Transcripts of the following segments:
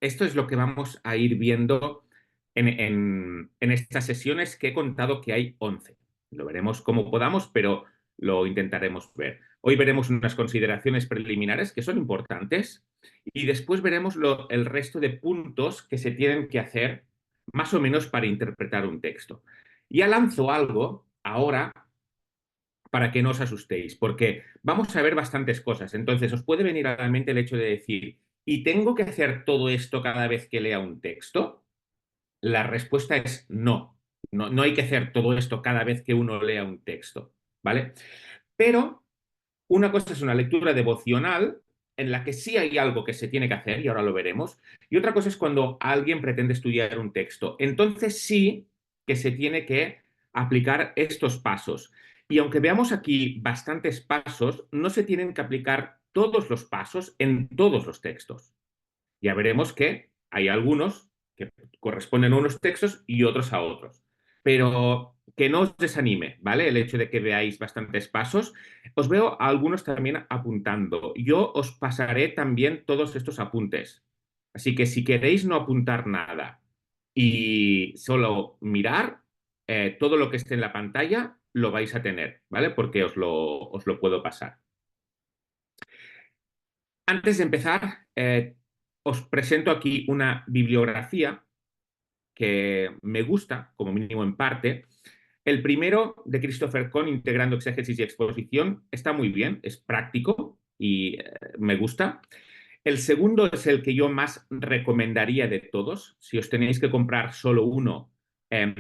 esto es lo que vamos a ir viendo en estas sesiones que he contado que hay 11. Lo veremos como podamos, pero lo intentaremos ver. Hoy veremos unas consideraciones preliminares que son importantes y después veremos el resto de puntos que se tienen que hacer más o menos para interpretar un texto. Ya lanzo algo ahora para que no os asustéis, porque vamos a ver bastantes cosas. Entonces, os puede venir a la mente el hecho de decir, ¿y tengo que hacer todo esto cada vez que lea un texto? La respuesta es no. No, no hay que hacer todo esto cada vez que uno lea un texto, ¿vale? Pero una cosa es una lectura devocional en la que sí hay algo que se tiene que hacer, y ahora lo veremos, y otra cosa es cuando alguien pretende estudiar un texto. Entonces sí que se tiene que aplicar estos pasos. Y aunque veamos aquí bastantes pasos, no se tienen que aplicar todos los pasos en todos los textos. Ya veremos que hay algunos que corresponden a unos textos y otros a otros. Pero que no os desanime, ¿vale? El hecho de que veáis bastantes pasos. Os veo a algunos también apuntando. Yo os pasaré también todos estos apuntes. Así que si queréis no apuntar nada y solo mirar, todo lo que esté en la pantalla lo vais a tener, ¿vale? Porque os lo puedo pasar. Antes de empezar, os presento aquí una bibliografía que me gusta, como mínimo en parte. El primero, de Christopher Cohn, Integrando Exégesis y Exposición, está muy bien, es práctico y me gusta. El segundo es el que yo más recomendaría de todos. Si os tenéis que comprar solo uno,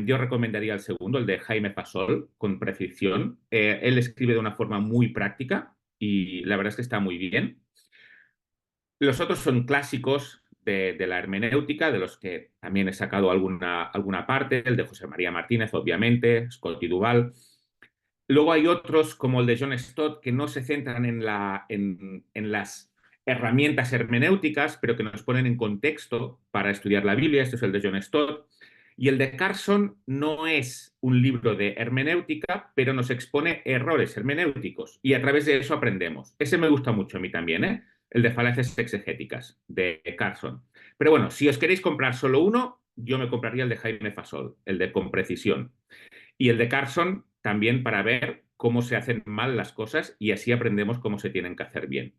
yo recomendaría el segundo, el de Jaime Fasol, con precisión. Él escribe de una forma muy práctica y la verdad es que está muy bien. Los otros son clásicos de la hermenéutica, de los que también he sacado alguna parte, el de José María Martínez, obviamente, Scott y Duval. Luego hay otros, como el de John Stott, que no se centran en las herramientas hermenéuticas, pero que nos ponen en contexto para estudiar la Biblia. Este es el de John Stott. Y el de Carson no es un libro de hermenéutica, pero nos expone errores hermenéuticos y a través de eso aprendemos. Ese me gusta mucho a mí también, ¿eh? El de falacias exegéticas, de Carson. Pero bueno, si os queréis comprar solo uno, yo me compraría el de Jaime Fasol, el de Con Precisión. Y el de Carson también para ver cómo se hacen mal las cosas y así aprendemos cómo se tienen que hacer bien.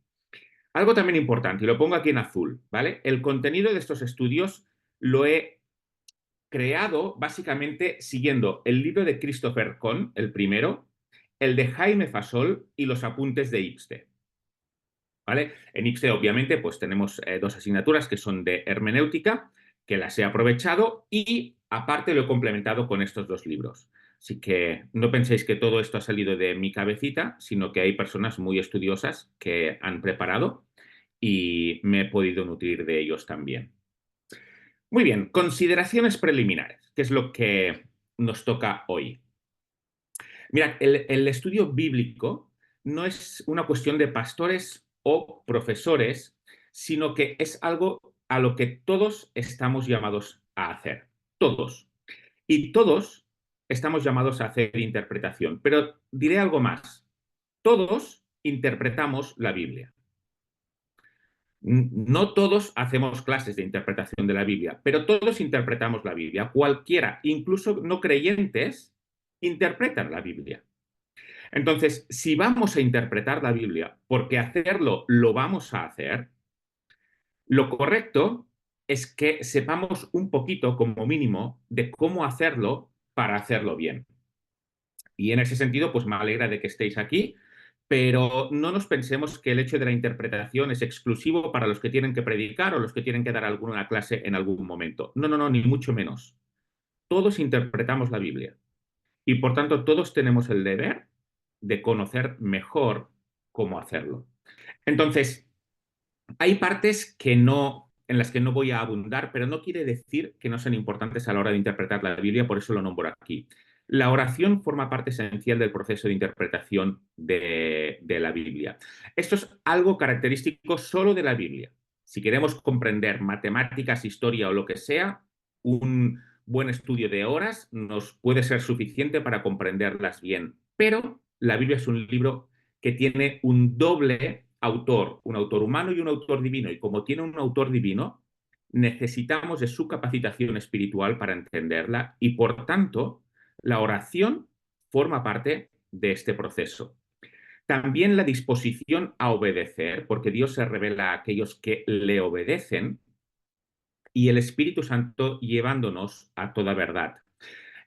Algo también importante, y lo pongo aquí en azul, ¿vale? El contenido de estos estudios lo he creado básicamente siguiendo el libro de Christopher Cohn, el primero, el de Jaime Fasol y los apuntes de Ipste. ¿Vale? En Ipste, obviamente, pues tenemos dos asignaturas que son de hermenéutica, que las he aprovechado y aparte lo he complementado con estos dos libros. Así que no penséis que todo esto ha salido de mi cabecita, sino que hay personas muy estudiosas que han preparado y me he podido nutrir de ellos también. Muy bien, consideraciones preliminares, que es lo que nos toca hoy. Mirad, el estudio bíblico no es una cuestión de pastores o profesores, sino que es algo a lo que todos estamos llamados a hacer. Todos. Y todos estamos llamados a hacer interpretación. Pero diré algo más. Todos interpretamos la Biblia. No todos hacemos clases de interpretación de la Biblia, pero todos interpretamos la Biblia. Cualquiera, incluso no creyentes, interpretan la Biblia. Entonces, si vamos a interpretar la Biblia, porque hacerlo lo vamos a hacer, lo correcto es que sepamos un poquito, como mínimo, de cómo hacerlo para hacerlo bien. Y en ese sentido, pues me alegra de que estéis aquí, pero no nos pensemos que el hecho de la interpretación es exclusivo para los que tienen que predicar o los que tienen que dar alguna clase en algún momento. No, no, no, ni mucho menos. Todos interpretamos la Biblia y por tanto todos tenemos el deber de conocer mejor cómo hacerlo. Entonces, hay partes en las que no voy a abundar, pero no quiere decir que no sean importantes a la hora de interpretar la Biblia, por eso lo nombro aquí. La oración forma parte esencial del proceso de interpretación de la Biblia. Esto es algo característico solo de la Biblia. Si queremos comprender matemáticas, historia o lo que sea, un buen estudio de horas nos puede ser suficiente para comprenderlas bien. Pero la Biblia es un libro que tiene un doble autor, un autor humano y un autor divino. Y como tiene un autor divino, necesitamos de su capacitación espiritual para entenderla y, por tanto, la oración forma parte de este proceso. También la disposición a obedecer, porque Dios se revela a aquellos que le obedecen, y el Espíritu Santo llevándonos a toda verdad.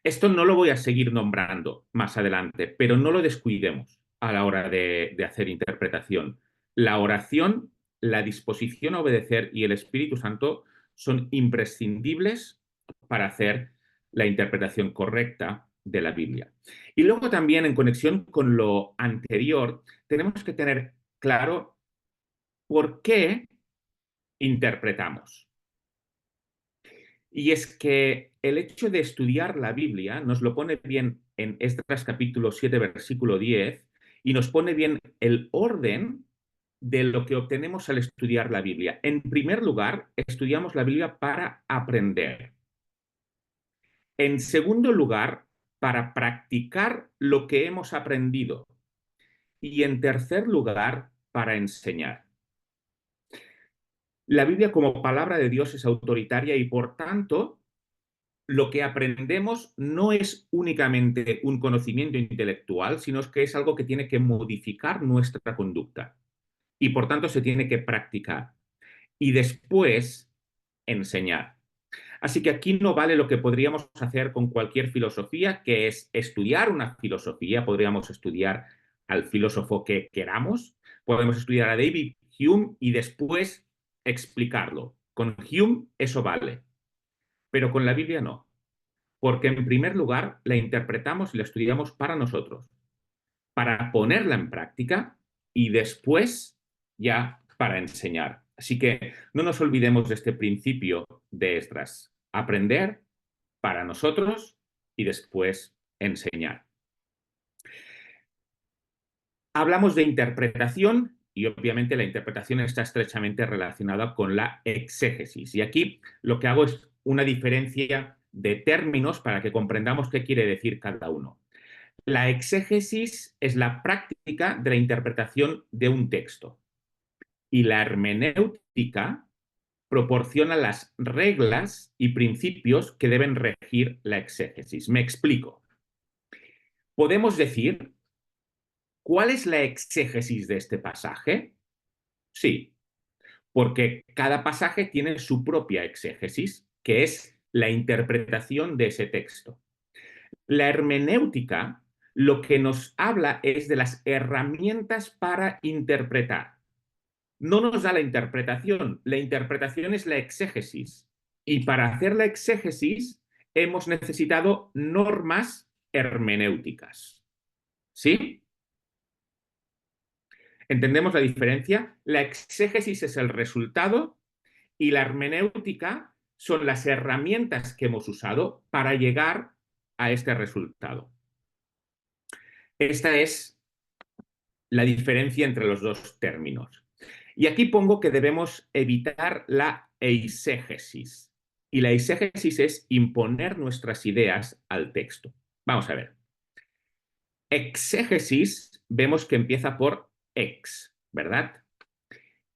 Esto no lo voy a seguir nombrando más adelante, pero no lo descuidemos a la hora de hacer interpretación. La oración, la disposición a obedecer y el Espíritu Santo son imprescindibles para hacer la interpretación correcta de la Biblia. Y luego también, en conexión con lo anterior, tenemos que tener claro por qué interpretamos. Y es que el hecho de estudiar la Biblia nos lo pone bien en Esdras capítulo 7, versículo 10, y nos pone bien el orden de lo que obtenemos al estudiar la Biblia. En primer lugar, estudiamos la Biblia para aprender. En segundo lugar, para practicar lo que hemos aprendido. Y en tercer lugar, para enseñar. La Biblia como palabra de Dios es autoritaria y, por tanto, lo que aprendemos no es únicamente un conocimiento intelectual, sino que es algo que tiene que modificar nuestra conducta y por tanto se tiene que practicar y después enseñar. Así que aquí no vale lo que podríamos hacer con cualquier filosofía, que es estudiar una filosofía. Podríamos estudiar al filósofo que queramos, podemos estudiar a David Hume y después explicarlo. Con Hume eso vale, pero con la Biblia no. Porque en primer lugar la interpretamos y la estudiamos para nosotros, para ponerla en práctica y después ya para enseñar. Así que no nos olvidemos de este principio de Esdras. Aprender para nosotros y después enseñar. Hablamos de interpretación y obviamente la interpretación está estrechamente relacionada con la exégesis. Y aquí lo que hago es una diferencia de términos para que comprendamos qué quiere decir cada uno. La exégesis es la práctica de la interpretación de un texto y la hermenéutica proporciona las reglas y principios que deben regir la exégesis. Me explico. Podemos decir, ¿cuál es la exégesis de este pasaje? Sí, porque cada pasaje tiene su propia exégesis, que es la interpretación de ese texto. La hermenéutica lo que nos habla es de las herramientas para interpretar. No nos da la interpretación es la exégesis. Y para hacer la exégesis hemos necesitado normas hermenéuticas. ¿Sí? ¿Entendemos la diferencia? La exégesis es el resultado y la hermenéutica son las herramientas que hemos usado para llegar a este resultado. Esta es la diferencia entre los dos términos. Y aquí pongo que debemos evitar la eisegesis. Y la eisegesis es imponer nuestras ideas al texto. Vamos a ver. Exégesis vemos que empieza por ex, ¿verdad?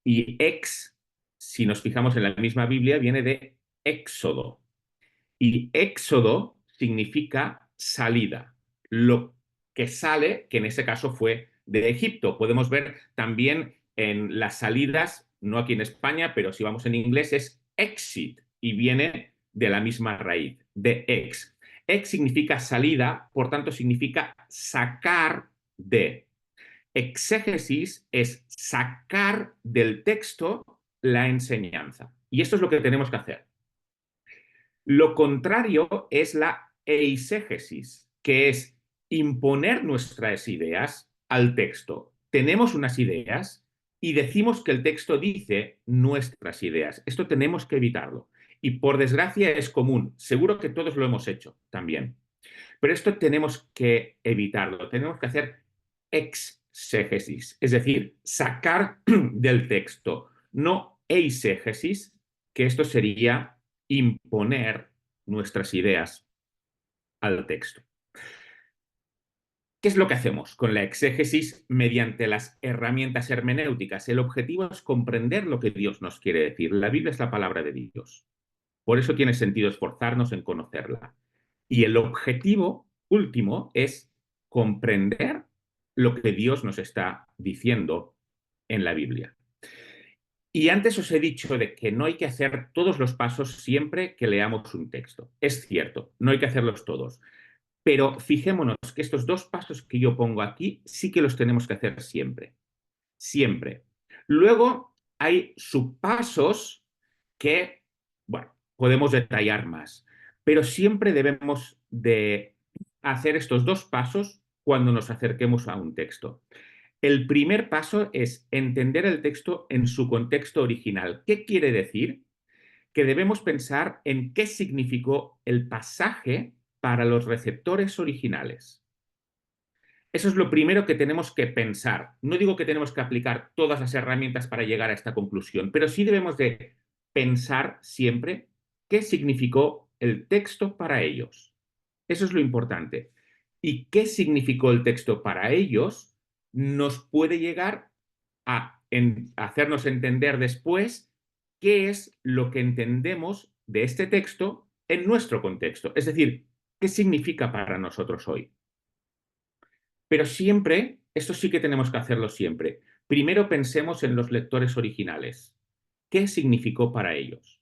Y ex, si nos fijamos en la misma Biblia, viene de éxodo. Y éxodo significa salida. Lo que sale, que en ese caso fue de Egipto. Podemos ver también en las salidas, no aquí en España, pero si vamos en inglés, es exit y viene de la misma raíz, de ex. Ex significa salida, por tanto significa sacar de. Exégesis es sacar del texto la enseñanza. Y esto es lo que tenemos que hacer. Lo contrario es la eisegesis, que es imponer nuestras ideas al texto. Tenemos unas ideas y decimos que el texto dice nuestras ideas. Esto tenemos que evitarlo. Y por desgracia es común. Seguro que todos lo hemos hecho también. Pero esto tenemos que evitarlo. Tenemos que hacer exégesis, es decir, sacar del texto, no eisegesis, que esto sería imponer nuestras ideas al texto. ¿Qué es lo que hacemos con la exégesis mediante las herramientas hermenéuticas? El objetivo es comprender lo que Dios nos quiere decir. La Biblia es la palabra de Dios. Por eso tiene sentido esforzarnos en conocerla. Y el objetivo último es comprender lo que Dios nos está diciendo en la Biblia. Y antes os he dicho de que no hay que hacer todos los pasos siempre que leamos un texto. Es cierto, no hay que hacerlos todos. Pero fijémonos que estos dos pasos que yo pongo aquí sí que los tenemos que hacer siempre. Siempre. Luego hay subpasos que, bueno, podemos detallar más, pero siempre debemos de hacer estos dos pasos cuando nos acerquemos a un texto. El primer paso es entender el texto en su contexto original. ¿Qué quiere decir? Que debemos pensar en qué significó el pasaje para los receptores originales. Eso es lo primero que tenemos que pensar. No digo que tenemos que aplicar todas las herramientas para llegar a esta conclusión, pero sí debemos de pensar siempre qué significó el texto para ellos. Eso es lo importante. Y qué significó el texto para ellos nos puede llegar a hacernos entender después qué es lo que entendemos de este texto en nuestro contexto. Es decir, qué significa para nosotros hoy. Pero siempre, esto sí que tenemos que hacerlo siempre. Primero pensemos en los lectores originales. ¿Qué significó para ellos?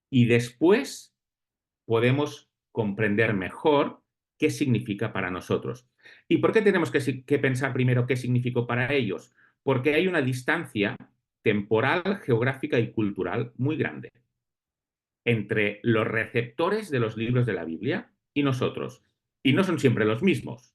Y después podemos comprender mejor qué significa para nosotros. ¿Y por qué tenemos que pensar primero qué significó para ellos? Porque hay una distancia temporal, geográfica y cultural muy grande entre los receptores de los libros de la Biblia y nosotros. Y no son siempre los mismos.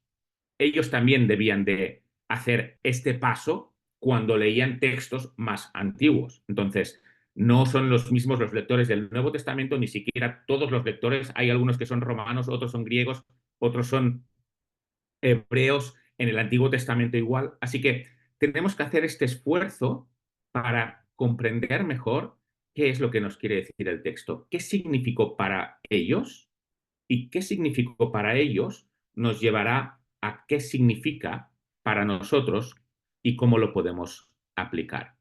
Ellos también debían de hacer este paso cuando leían textos más antiguos. Entonces, no son los mismos los lectores del Nuevo Testamento, ni siquiera todos los lectores. Hay algunos que son romanos, otros son griegos, otros son hebreos en el Antiguo Testamento igual. Así que tenemos que hacer este esfuerzo para comprender mejor qué es lo que nos quiere decir el texto, qué significó para ellos y qué significó para ellos nos llevará a qué significa para nosotros y cómo lo podemos aplicar.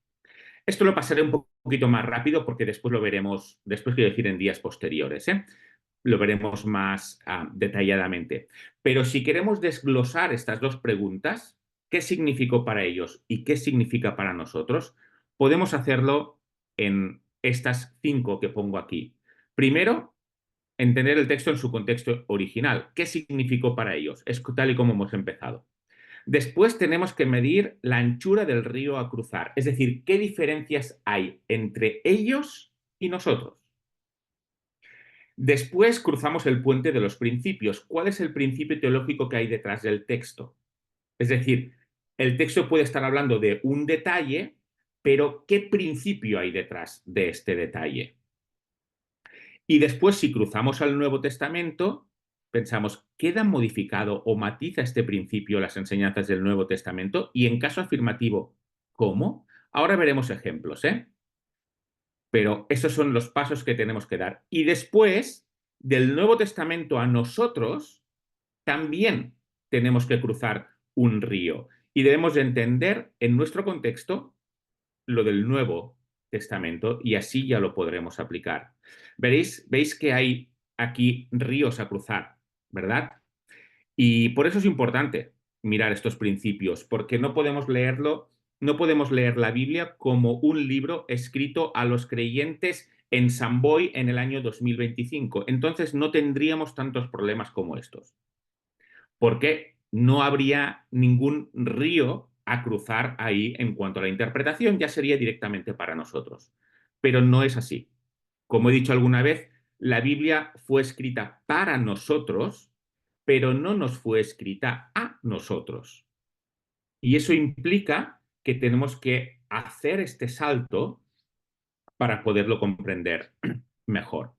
Esto lo pasaré un poquito más rápido porque después lo veremos, después quiero decir en días posteriores, ¿eh? Lo veremos más detalladamente. Pero si queremos desglosar estas dos preguntas, ¿qué significó para ellos y qué significa para nosotros? Podemos hacerlo en estas 5 que pongo aquí. Primero, entender el texto en su contexto original. ¿Qué significó para ellos? Es tal y como hemos empezado. Después tenemos que medir la anchura del río a cruzar, es decir, qué diferencias hay entre ellos y nosotros. Después cruzamos el puente de los principios. ¿Cuál es el principio teológico que hay detrás del texto? Es decir, el texto puede estar hablando de un detalle, pero ¿qué principio hay detrás de este detalle? Y después, si cruzamos al Nuevo Testamento, pensamos, ¿queda modificado o matiza este principio las enseñanzas del Nuevo Testamento? Y en caso afirmativo, ¿cómo? Ahora veremos ejemplos, ¿eh? Pero esos son los pasos que tenemos que dar. Y después, del Nuevo Testamento a nosotros, también tenemos que cruzar un río. Y debemos de entender en nuestro contexto lo del Nuevo Testamento y así ya lo podremos aplicar. Veis que hay aquí ríos a cruzar, ¿verdad? Y por eso es importante mirar estos principios, porque no podemos leerlo, no podemos leer la Biblia como un libro escrito a los creyentes en Samboy en el año 2025. Entonces no tendríamos tantos problemas como estos, porque no habría ningún río a cruzar ahí en cuanto a la interpretación, ya sería directamente para nosotros. Pero no es así. Como he dicho alguna vez, la Biblia fue escrita para nosotros, pero no nos fue escrita a nosotros. Y eso implica que tenemos que hacer este salto para poderlo comprender mejor.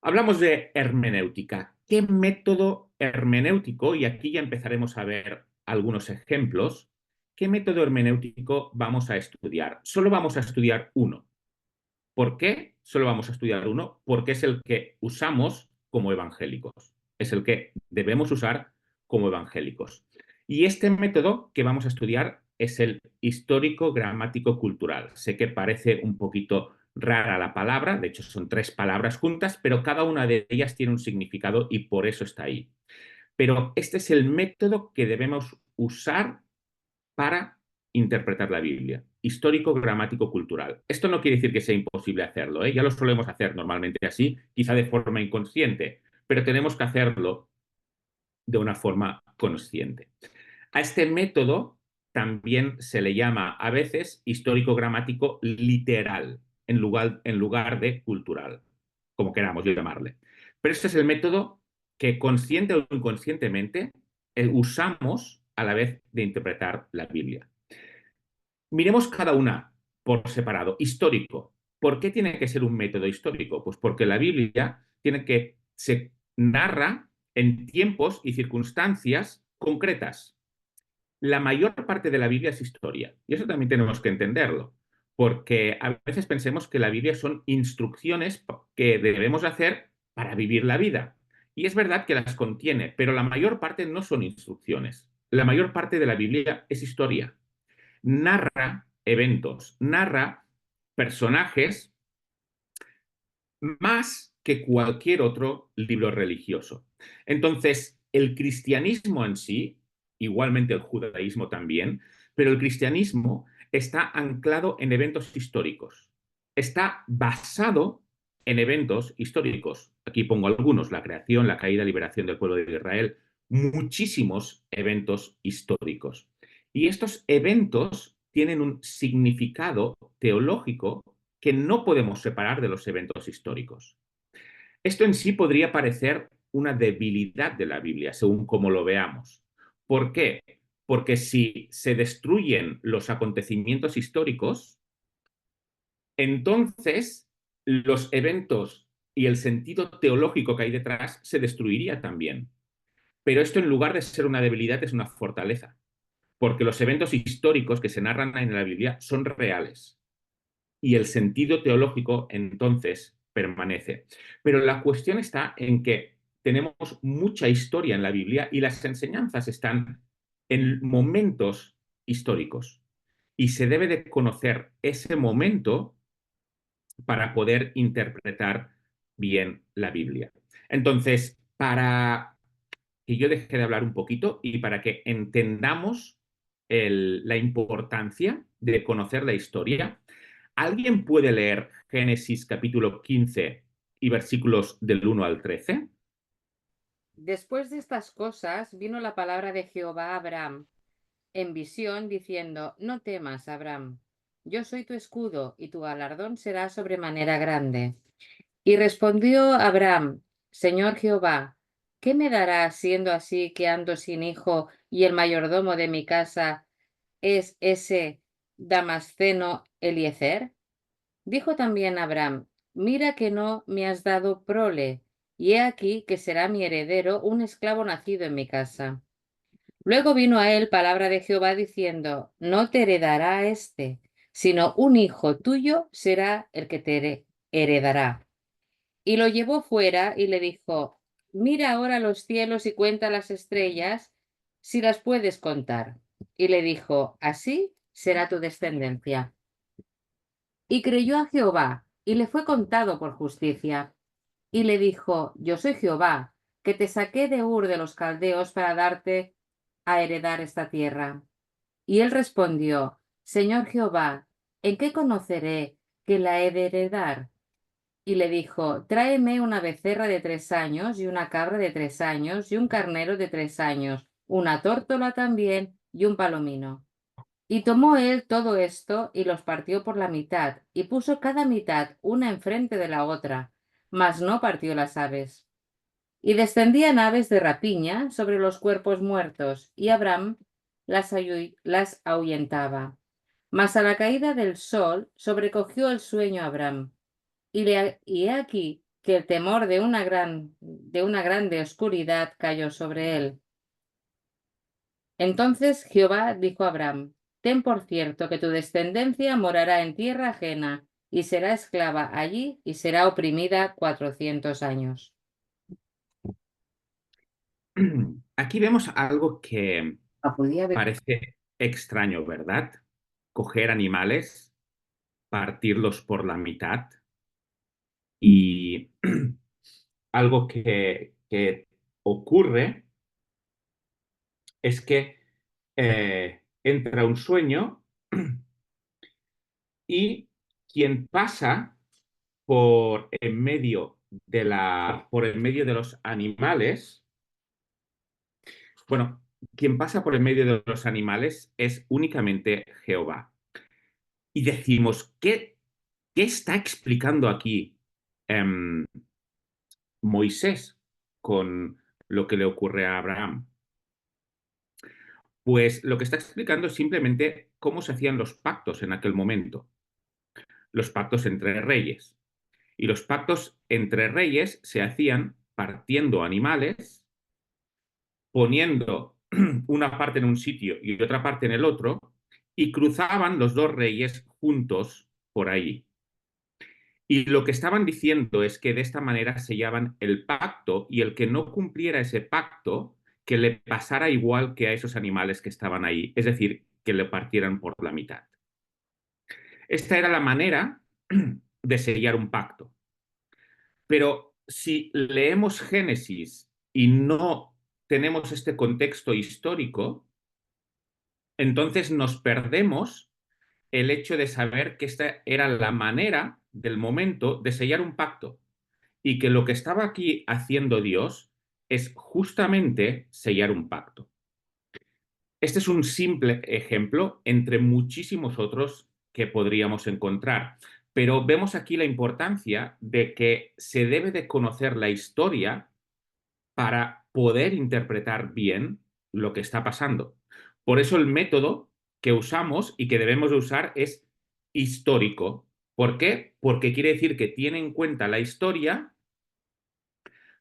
Hablamos de hermenéutica. ¿Qué método hermenéutico? Y aquí ya empezaremos a ver algunos ejemplos. ¿Qué método hermenéutico vamos a estudiar? Solo vamos a estudiar uno. ¿Por qué solo vamos a estudiar uno? Porque es el que usamos como evangélicos. Es el que debemos usar como evangélicos. Y este método que vamos a estudiar es el histórico-gramático-cultural. Sé que parece un poquito rara la palabra, de hecho son 3 palabras juntas, pero cada una de ellas tiene un significado y por eso está ahí. Pero este es el método que debemos usar para interpretar la Biblia. Histórico, gramático, cultural. Esto no quiere decir que sea imposible hacerlo, ¿eh? Ya lo solemos hacer normalmente así, quizá de forma inconsciente, pero tenemos que hacerlo de una forma consciente. A este método también se le llama a veces histórico-gramático literal, en lugar de cultural, como queramos llamarle. Pero este es el método que consciente o inconscientemente usamos a la vez de interpretar la Biblia. Miremos cada una por separado. Histórico. ¿Por qué tiene que ser un método histórico? Pues porque la Biblia se narra en tiempos y circunstancias concretas. La mayor parte de la Biblia es historia. Y eso también tenemos que entenderlo. Porque a veces pensemos que la Biblia son instrucciones que debemos hacer para vivir la vida. Y es verdad que las contiene, pero la mayor parte no son instrucciones. La mayor parte de la Biblia es historia. Narra eventos, narra personajes más que cualquier otro libro religioso. Entonces, el cristianismo en sí, igualmente el judaísmo también, pero el cristianismo está anclado en eventos históricos. Está basado en eventos históricos. Aquí pongo algunos, la creación, la caída, liberación del pueblo de Israel, muchísimos eventos históricos. Y estos eventos tienen un significado teológico que no podemos separar de los eventos históricos. Esto en sí podría parecer una debilidad de la Biblia, según como lo veamos. ¿Por qué? Porque si se destruyen los acontecimientos históricos, entonces los eventos y el sentido teológico que hay detrás se destruiría también. Pero esto en lugar de ser una debilidad es una fortaleza, porque los eventos históricos que se narran en la Biblia son reales y el sentido teológico entonces permanece. Pero la cuestión está en que tenemos mucha historia en la Biblia y las enseñanzas están en momentos históricos. Y se debe de conocer ese momento para poder interpretar bien la Biblia. Entonces, para que yo deje de hablar un poquito y para que entendamos la importancia de conocer la historia, ¿alguien puede leer Génesis capítulo 15 y versículos del 1 al 13? Después de estas cosas vino la palabra de Jehová a Abraham en visión, diciendo: No temas, Abraham, yo soy tu escudo, y tu galardón será sobremanera grande. Y respondió Abraham: Señor Jehová, ¿qué me darás siendo así que ando sin hijo y el mayordomo de mi casa es ese Damasceno Eliezer? Dijo también Abraham: Mira que no me has dado prole, y he aquí que será mi heredero un esclavo nacido en mi casa. Luego vino a él palabra de Jehová diciendo: No te heredará éste, sino un hijo tuyo será el que te heredará. Y lo llevó fuera y le dijo: Mira ahora los cielos y cuenta las estrellas, si las puedes contar. Y le dijo: Así será tu descendencia. Y creyó a Jehová, y le fue contado por justicia. Y le dijo: Yo soy Jehová, que te saqué de Ur de los Caldeos para darte a heredar esta tierra. Y él respondió: Señor Jehová, ¿en qué conoceré que la he de heredar? Y le dijo: Tráeme una becerra de 3 años, y una cabra de 3 años, y un carnero de 3 años, una tórtola también, y un palomino. Y tomó él todo esto, y los partió por la mitad, y puso cada mitad una enfrente de la otra, mas no partió las aves. Y descendían aves de rapiña sobre los cuerpos muertos, y Abraham las ahuyentaba. Mas a la caída del sol sobrecogió el sueño a Abraham, y he aquí que el temor de una grande oscuridad cayó sobre él. Entonces Jehová dijo a Abraham: Ten por cierto que tu descendencia morará en tierra ajena, y será esclava allí, y será oprimida 400 años. aquí vemos algo que Podía haber. parece extraño, ¿verdad? Coger animales, partirlos por la mitad y algo que ocurre es que entra un sueño y quien pasa por en medio por en medio de los animales, bueno, quien pasa por en medio de los animales es únicamente Jehová. Y decimos, ¿qué está explicando aquí Moisés con lo que le ocurre a Abraham? Pues lo que está explicando es simplemente cómo se hacían los pactos en aquel momento, los pactos entre reyes. Y los pactos entre reyes se hacían partiendo animales, poniendo una parte en un sitio y otra parte en el otro, y cruzaban los dos reyes juntos por ahí. Y lo que estaban diciendo es que de esta manera sellaban el pacto y el que no cumpliera ese pacto, que le pasara igual que a esos animales que estaban ahí, es decir, que le partieran por la mitad. Esta era la manera de sellar un pacto. Pero si leemos Génesis y no tenemos este contexto histórico, entonces nos perdemos el hecho de saber que esta era la manera del momento de sellar un pacto y que lo que estaba aquí haciendo Dios es justamente sellar un pacto. Este es un simple ejemplo entre muchísimos otros que podríamos encontrar, pero vemos aquí la importancia de que se debe de conocer la historia para poder interpretar bien lo que está pasando. Por eso el método que usamos y que debemos de usar es histórico. ¿Por qué? Porque quiere decir que tiene en cuenta la historia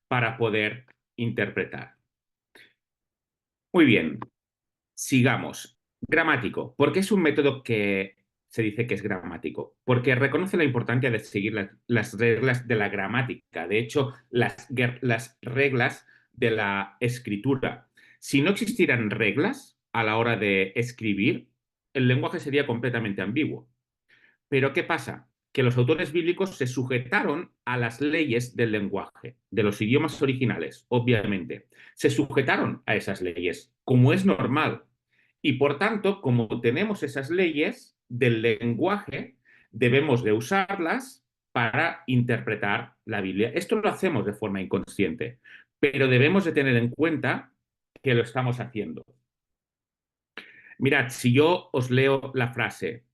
para poder interpretar. Muy bien, sigamos. Gramático. ¿Por qué es un método que se dice que es gramático? Porque reconoce la importancia de seguir las reglas de la gramática. De hecho, las reglas de la escritura. Si no existieran reglas a la hora de escribir, el lenguaje sería completamente ambiguo. Pero ¿qué pasa? Que los autores bíblicos se sujetaron a las leyes del lenguaje, de los idiomas originales, obviamente. Se sujetaron a esas leyes, como es normal. Y por tanto, como tenemos esas leyes del lenguaje, debemos de usarlas para interpretar la Biblia. Esto lo hacemos de forma inconsciente, pero debemos de tener en cuenta que lo estamos haciendo. Mirad, si yo os leo la frase,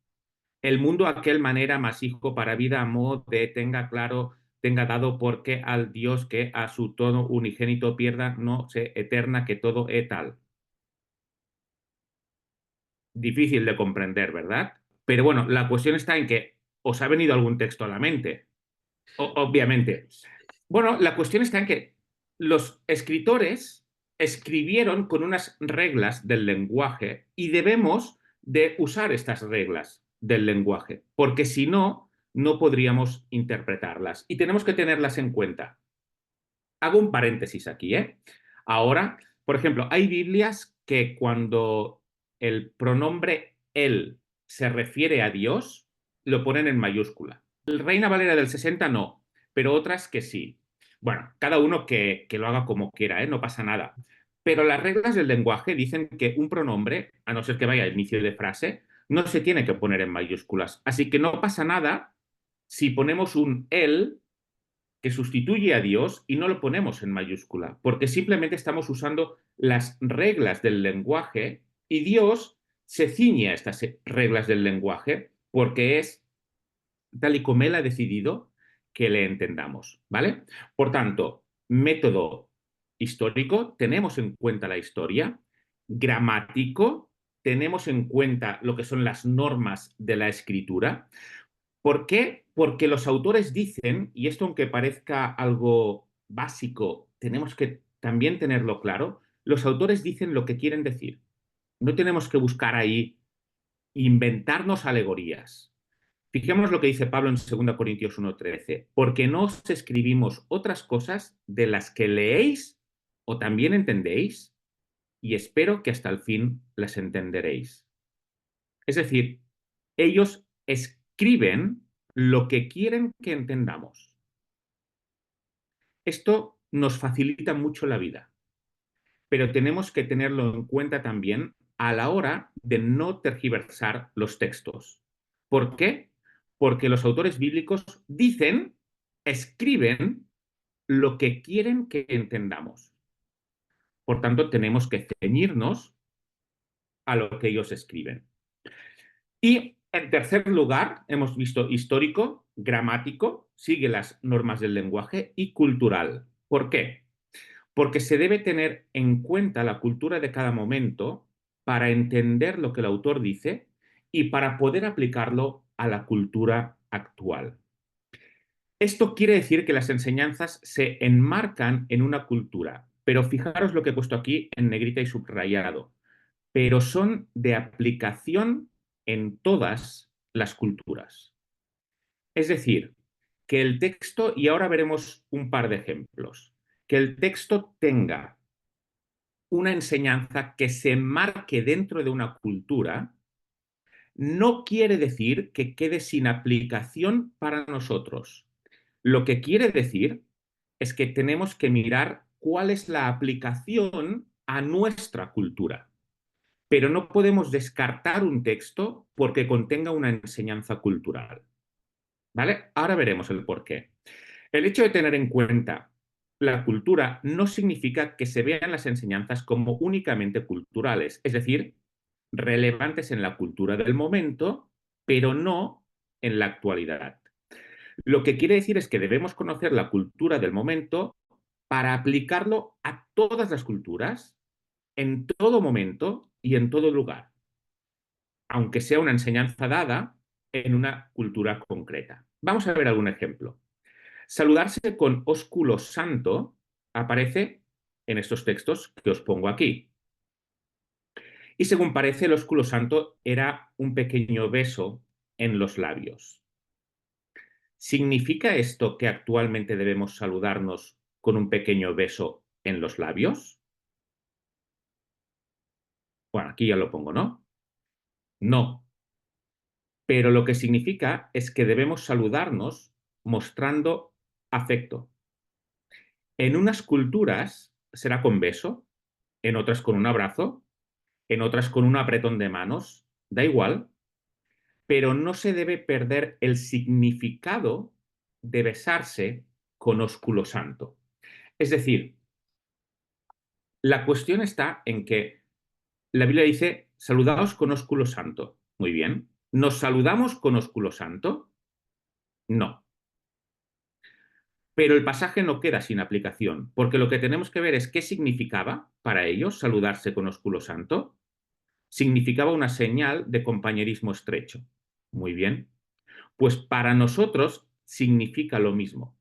el mundo aquel manera más hijo para vida amó de tenga claro, tenga dado porque al Dios que a su todo unigénito pierda no se eterna que todo es tal. Difícil de comprender, ¿verdad? Pero bueno, la cuestión está en que os ha venido algún texto a la mente, obviamente. Bueno, la cuestión está en que los escritores escribieron con unas reglas del lenguaje y debemos de usar estas reglas del lenguaje, porque si no, no podríamos interpretarlas y tenemos que tenerlas en cuenta. Hago un paréntesis aquí, ¿eh? Ahora, por ejemplo, hay Biblias que cuando el pronombre él se refiere a Dios, lo ponen en mayúscula. El Reina Valera del 60 no, pero otras que sí. Bueno, cada uno que lo haga como quiera, ¿eh? No pasa nada. Pero las reglas del lenguaje dicen que un pronombre, a no ser que vaya al inicio de frase, no se tiene que poner en mayúsculas. Así que no pasa nada si ponemos un él que sustituye a Dios y no lo ponemos en mayúscula, porque simplemente estamos usando las reglas del lenguaje y Dios se ciñe a estas reglas del lenguaje porque es tal y como Él ha decidido que le entendamos, ¿vale? Por tanto, método histórico, tenemos en cuenta la historia, gramático, tenemos en cuenta lo que son las normas de la escritura. ¿Por qué? Porque los autores dicen, y esto aunque parezca algo básico, tenemos que también tenerlo claro, los autores dicen lo que quieren decir. No tenemos que buscar ahí inventarnos alegorías. Fijémonos lo que dice Pablo en 2 Corintios 1:13, porque no os escribimos otras cosas de las que leéis o también entendéis. y espero que hasta el fin las entenderéis. Es decir, ellos escriben lo que quieren que entendamos. Esto nos facilita mucho la vida, pero tenemos que tenerlo en cuenta también a la hora de no tergiversar los textos. ¿Por qué? Porque los autores bíblicos dicen, escriben lo que quieren que entendamos. Por tanto, tenemos que ceñirnos a lo que ellos escriben. Y en tercer lugar, hemos visto histórico, gramático, sigue las normas del lenguaje y cultural. ¿Por qué? Porque se debe tener en cuenta la cultura de cada momento para entender lo que el autor dice y para poder aplicarlo a la cultura actual. Esto quiere decir que las enseñanzas se enmarcan en una cultura, pero fijaros lo que he puesto aquí en negrita y subrayado, pero son de aplicación en todas las culturas. Es decir, que el texto, y ahora veremos un par de ejemplos, que el texto tenga una enseñanza que se enmarque dentro de una cultura, no quiere decir que quede sin aplicación para nosotros. Lo que quiere decir es que tenemos que mirar cuál es la aplicación a nuestra cultura. Pero no podemos descartar un texto porque contenga una enseñanza cultural. ¿Vale? Ahora veremos el por qué. El hecho de tener en cuenta la cultura no significa que se vean las enseñanzas como únicamente culturales, es decir, relevantes en la cultura del momento, pero no en la actualidad. Lo que quiere decir es que debemos conocer la cultura del momento para aplicarlo a todas las culturas, en todo momento y en todo lugar, aunque sea una enseñanza dada en una cultura concreta. Vamos a ver algún ejemplo. Saludarse con ósculo santo aparece en estos textos que os pongo aquí. Y según parece, el ósculo santo era un pequeño beso en los labios. ¿Significa esto que actualmente debemos saludarnos con un pequeño beso en los labios? Bueno, aquí ya lo pongo, ¿no? No. Pero lo que significa es que debemos saludarnos mostrando afecto. En unas culturas será con beso, en otras con un abrazo, en otras con un apretón de manos, da igual, pero no se debe perder el significado de besarse con ósculo santo. Es decir, la cuestión está en que la Biblia dice, saludaos con ósculo santo. Muy bien. ¿Nos saludamos con ósculo santo? No. Pero el pasaje no queda sin aplicación, porque lo que tenemos que ver es qué significaba para ellos saludarse con ósculo santo. Significaba una señal de compañerismo estrecho. Muy bien. Pues para nosotros significa lo mismo.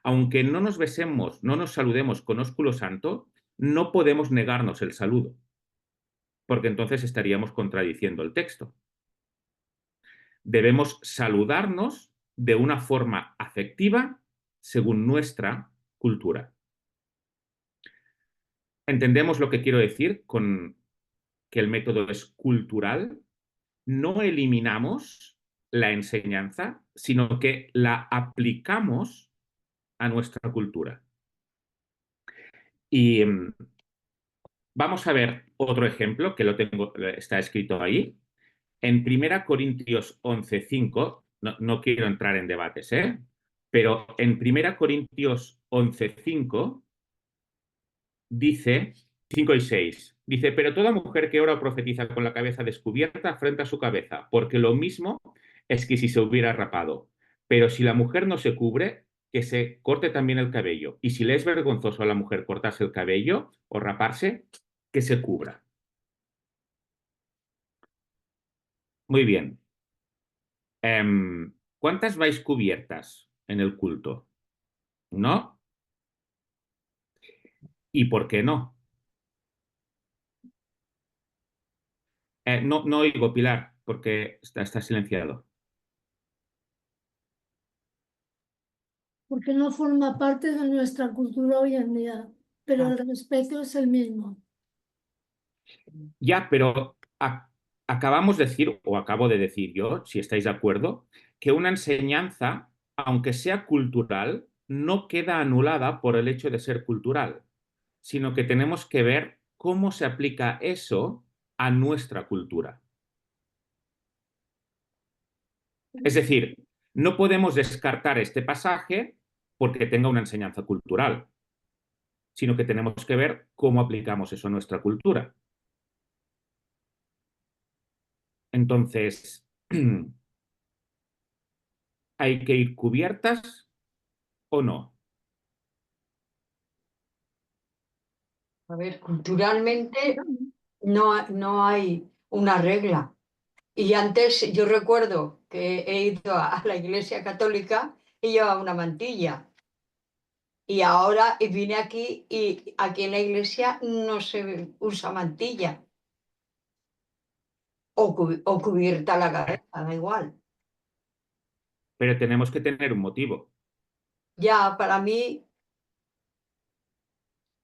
Aunque no nos besemos, no nos saludemos con ósculo santo, no podemos negarnos el saludo, porque entonces estaríamos contradiciendo el texto. Debemos saludarnos de una forma afectiva según nuestra cultura. ¿Entendemos lo que quiero decir con que el método es cultural? No eliminamos la enseñanza, sino que la aplicamos a nuestra cultura. Y vamos a ver otro ejemplo que lo tengo, está escrito ahí. En 1 Corintios 11:5, no quiero entrar en debates, pero en 1 Corintios 11:5 dice, 5 y 6, dice, pero toda mujer que ora o profetiza con la cabeza descubierta afrenta su cabeza, porque lo mismo es que si se hubiera rapado. Pero si la mujer no se cubre, que se corte también el cabello. Y si le es vergonzoso a la mujer cortarse el cabello o raparse, que se cubra. Muy bien. ¿Cuántas vais cubiertas en el culto? ¿No? ¿Y por qué no? No oigo, Pilar, porque está silenciado. Porque no forma parte de nuestra cultura hoy en día, pero el respeto es el mismo. Ya, pero acabamos de decir, o acabo de decir yo, si estáis de acuerdo, que una enseñanza, aunque sea cultural, no queda anulada por el hecho de ser cultural, sino que tenemos que ver cómo se aplica eso a nuestra cultura. Es decir, no podemos descartar este pasaje porque tenga una enseñanza cultural, sino que tenemos que ver cómo aplicamos eso a nuestra cultura. Entonces, ¿hay que ir cubiertas o no? A ver, culturalmente no hay una regla. Y antes yo recuerdo que he ido a la iglesia católica y llevaba una mantilla. Y ahora vine aquí y aquí en la iglesia no se usa mantilla o cubierta la cabeza, da igual. Pero tenemos que tener un motivo. Ya para mí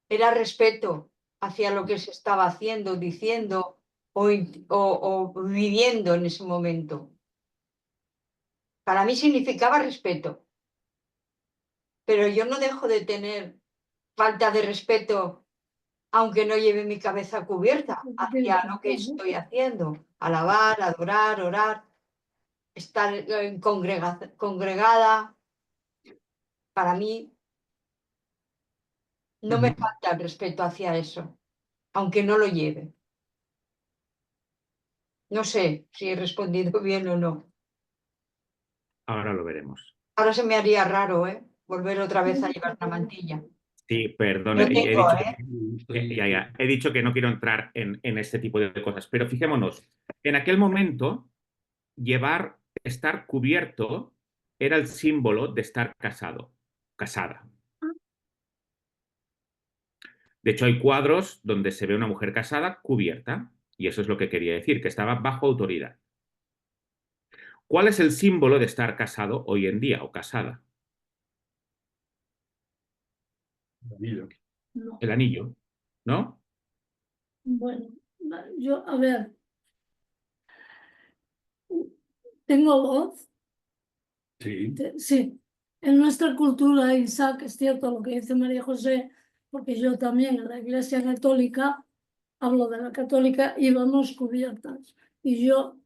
era respeto hacia lo que se estaba haciendo, diciendo o viviendo en ese momento. Para mí significaba respeto, pero yo no dejo de tener falta de respeto aunque no lleve mi cabeza cubierta hacia lo que estoy haciendo. Alabar, adorar, orar, estar congregada. Para mí no me Ujú. falta el respeto hacia eso, aunque no lo lleve. No sé si he respondido bien o no. Ahora lo veremos. Ahora se me haría raro, ¿eh? Volver otra vez a llevar una mantilla. Sí, perdón, Lo he tengo, dicho, ¿eh? he dicho que no quiero entrar en este tipo de cosas, pero fijémonos, en aquel momento, estar cubierto era el símbolo de estar casado, casada. De hecho, hay cuadros donde se ve una mujer casada cubierta, y eso es lo que quería decir, que estaba bajo autoridad. ¿Cuál es el símbolo de estar casado hoy en día o casada? No. El anillo, ¿no? Bueno, yo, a ver, tengo voz. Sí. Sí, en nuestra cultura, Isaac, es cierto lo que dice María José, porque yo también en la Iglesia Católica, hablo de la católica, íbamos cubiertas. Y yo,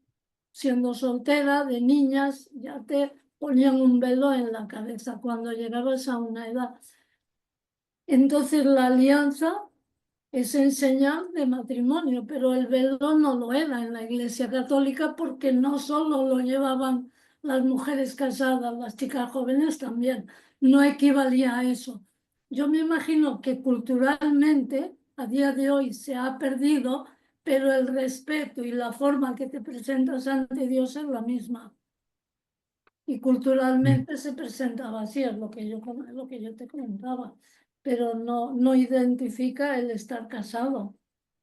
siendo soltera, de niñas, ya te ponían un velo en la cabeza cuando llegabas a una edad. Entonces la alianza es en señal de matrimonio, pero el velo no lo era en la Iglesia Católica porque no solo lo llevaban las mujeres casadas, las chicas jóvenes también, no equivalía a eso. Yo me imagino que culturalmente a día de hoy se ha perdido, pero el respeto y la forma que te presentas ante Dios es la misma. Y culturalmente se presentaba así, es lo que yo te comentaba, pero no identifica el estar casado.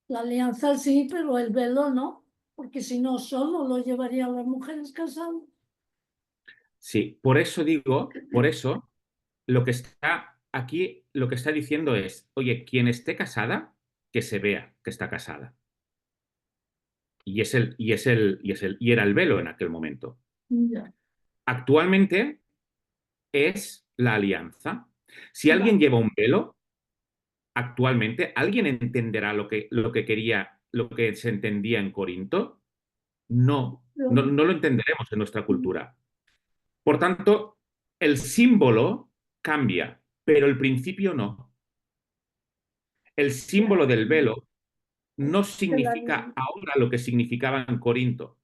La alianza sí, pero el velo no, porque si no, solo lo llevarían las mujeres casadas. Sí, por eso digo, por eso lo que está aquí, lo que está diciendo es, oye, quien esté casada, que se vea que está casada. Y era el velo en aquel momento. Ya, Actualmente es la alianza. Si ya, alguien lleva un velo, actualmente, ¿alguien entenderá lo que quería, lo que se entendía en Corinto? No, no lo entenderemos en nuestra cultura. Por tanto, el símbolo cambia, pero el principio no. El símbolo del velo no significa ahora lo que significaba en Corinto,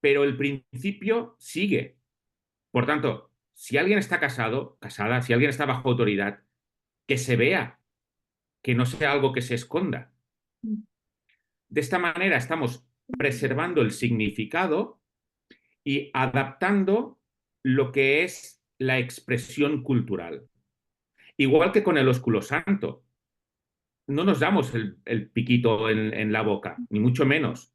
pero el principio sigue. Por tanto, si alguien está casado, casada, si alguien está bajo autoridad, que se vea, que no sea algo que se esconda. De esta manera estamos preservando el significado y adaptando lo que es la expresión cultural. Igual que con el ósculo santo. No nos damos el piquito en la boca, ni mucho menos.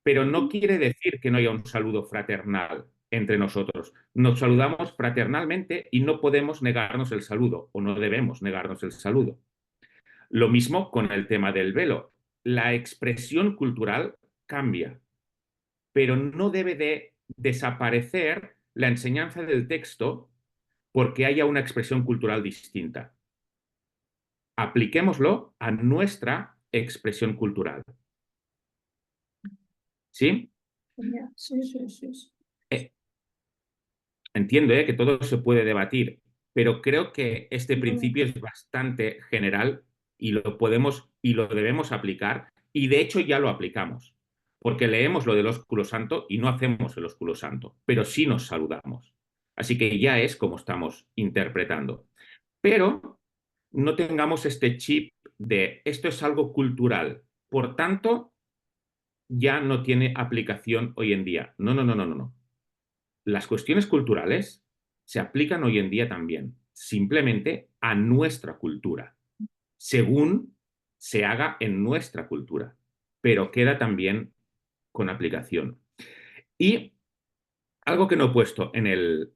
Pero no quiere decir que no haya un saludo fraternal entre nosotros. Nos saludamos fraternalmente y no podemos negarnos el saludo, o no debemos negarnos el saludo. Lo mismo con el tema del velo. la expresión cultural cambia, pero no debe de desaparecer la enseñanza del texto porque haya una expresión cultural distinta. Apliquémoslo a nuestra expresión cultural. ¿Sí? Ya, sí, sí, sí, sí. Entiendo que todo se puede debatir, pero creo que este Bueno, principio es bastante general y lo podemos y lo debemos aplicar, y de hecho ya lo aplicamos, porque leemos lo del ósculo santo y no hacemos el ósculo santo, pero sí nos saludamos. Así que ya es como estamos interpretando. Pero no tengamos este chip de esto es algo cultural, por tanto, ya no tiene aplicación hoy en día. No, no, no, no, no, no. Las cuestiones culturales se aplican hoy en día también, simplemente a nuestra cultura, según se haga en nuestra cultura, pero queda también con aplicación. Y algo que no he puesto en el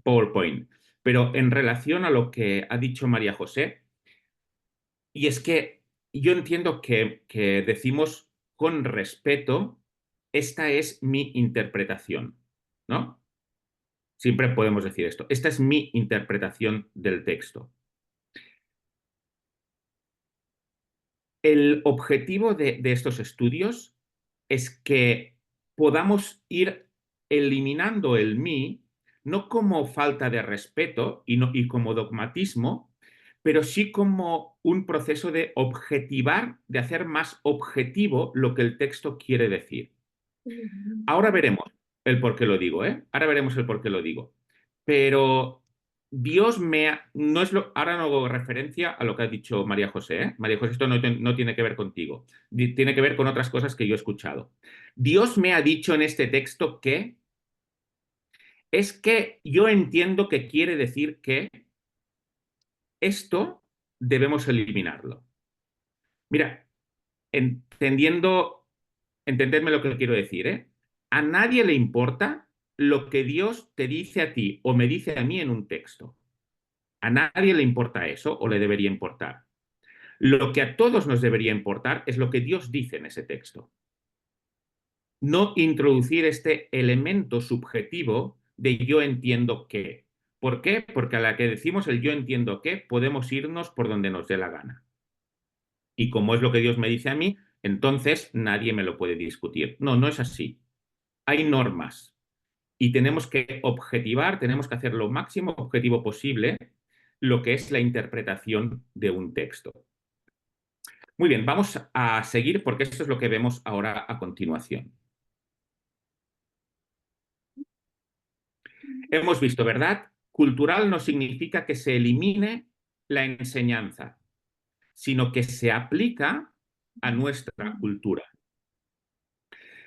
PowerPoint, pero en relación a lo que ha dicho María José, y es que yo entiendo que decimos con respeto, esta es mi interpretación, ¿no? Siempre podemos decir esto. Esta es mi interpretación del texto. El objetivo de estos estudios es que podamos ir eliminando el mí, no como falta de respeto y como dogmatismo, pero sí como un proceso de objetivar, de hacer más objetivo lo que el texto quiere decir. Ahora veremos el por qué lo digo, ¿eh? Ahora veremos el por qué lo digo. Pero Dios me ha... No es lo... Ahora no hago referencia a lo que ha dicho María José, ¿eh? María José, esto no tiene que ver contigo. Tiene que ver con otras cosas que yo he escuchado. Dios me ha dicho en este texto que es que yo entiendo que quiere decir que esto debemos eliminarlo. Mira, entendedme lo que quiero decir, ¿eh? A nadie le importa lo que Dios te dice a ti o me dice a mí en un texto. A nadie le importa eso o le debería importar. Lo que a todos nos debería importar es lo que Dios dice en ese texto. No introducir este elemento subjetivo de yo entiendo qué. ¿Por qué? Porque a la que decimos el yo entiendo qué, podemos irnos por donde nos dé la gana. Y como es lo que Dios me dice a mí, entonces nadie me lo puede discutir. No, no es así. Hay normas y tenemos que objetivar, tenemos que hacer lo máximo objetivo posible lo que es la interpretación de un texto. Muy bien, vamos a seguir porque esto es lo que vemos ahora a continuación. Hemos visto, ¿verdad? Cultural no significa que se elimine la enseñanza, sino que se aplica a nuestra cultura.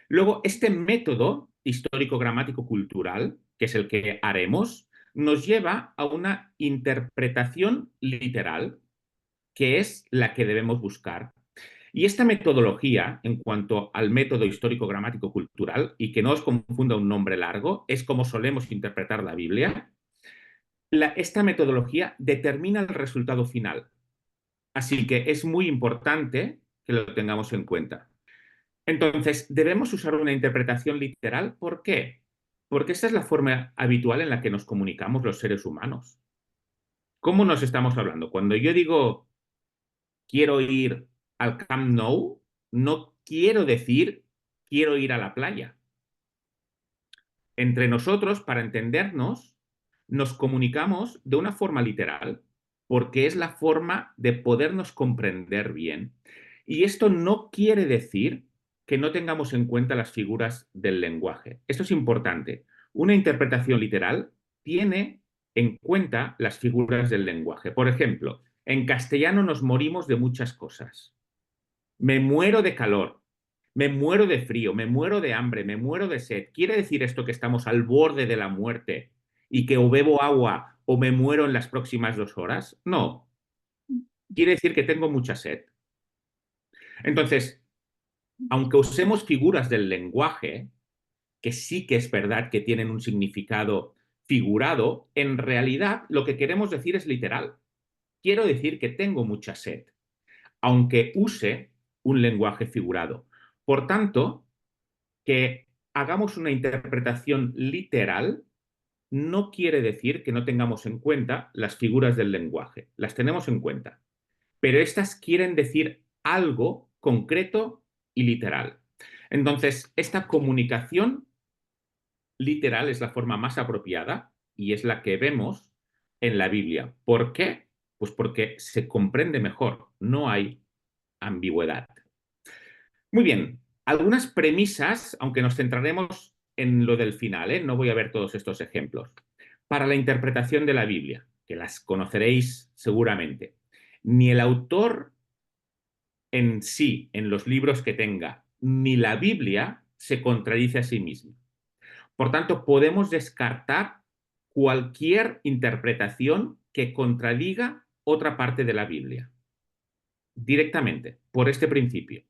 Luego, este método histórico-gramático-cultural, que es el que haremos, nos lleva a una interpretación literal, que es la que debemos buscar. Y esta metodología, en cuanto al método histórico-gramático-cultural, y que no os confunda un nombre largo, es como solemos interpretar la Biblia, esta metodología determina el resultado final. Así que es muy importante que lo tengamos en cuenta. Entonces, debemos usar una interpretación literal. ¿Por qué? Porque esta es la forma habitual en la que nos comunicamos los seres humanos. ¿Cómo nos estamos hablando? Cuando yo digo quiero ir al Camp Nou, no quiero decir quiero ir a la playa. Entre nosotros, para entendernos, nos comunicamos de una forma literal, porque es la forma de podernos comprender bien. Y esto no quiere decir que no tengamos en cuenta las figuras del lenguaje. Esto es importante. Una interpretación literal tiene en cuenta las figuras del lenguaje. Por ejemplo, en castellano nos morimos de muchas cosas. Me muero de calor, me muero de frío, me muero de hambre, me muero de sed. ¿Quiere decir esto que estamos al borde de la muerte y que o bebo agua o me muero en las próximas 2 horas? No. Quiere decir que tengo mucha sed. Entonces, aunque usemos figuras del lenguaje, que sí que es verdad que tienen un significado figurado, en realidad lo que queremos decir es literal. Quiero decir que tengo mucha sed. aunque use un lenguaje figurado. Por tanto, que hagamos una interpretación literal no quiere decir que no tengamos en cuenta las figuras del lenguaje. Las tenemos en cuenta. Pero estas quieren decir algo concreto y literal. Entonces, esta comunicación literal es la forma más apropiada y es la que vemos en la Biblia. ¿Por qué? Pues porque se comprende mejor, no hay ambigüedad. Muy bien, algunas premisas, aunque nos centraremos en lo del final, no voy a ver todos estos ejemplos, para la interpretación de la Biblia, que las conoceréis seguramente. Ni el autor en sí, en los libros que tenga, ni la Biblia se contradice a sí misma. Por tanto, podemos descartar cualquier interpretación que contradiga otra parte de la Biblia, directamente, por este principio.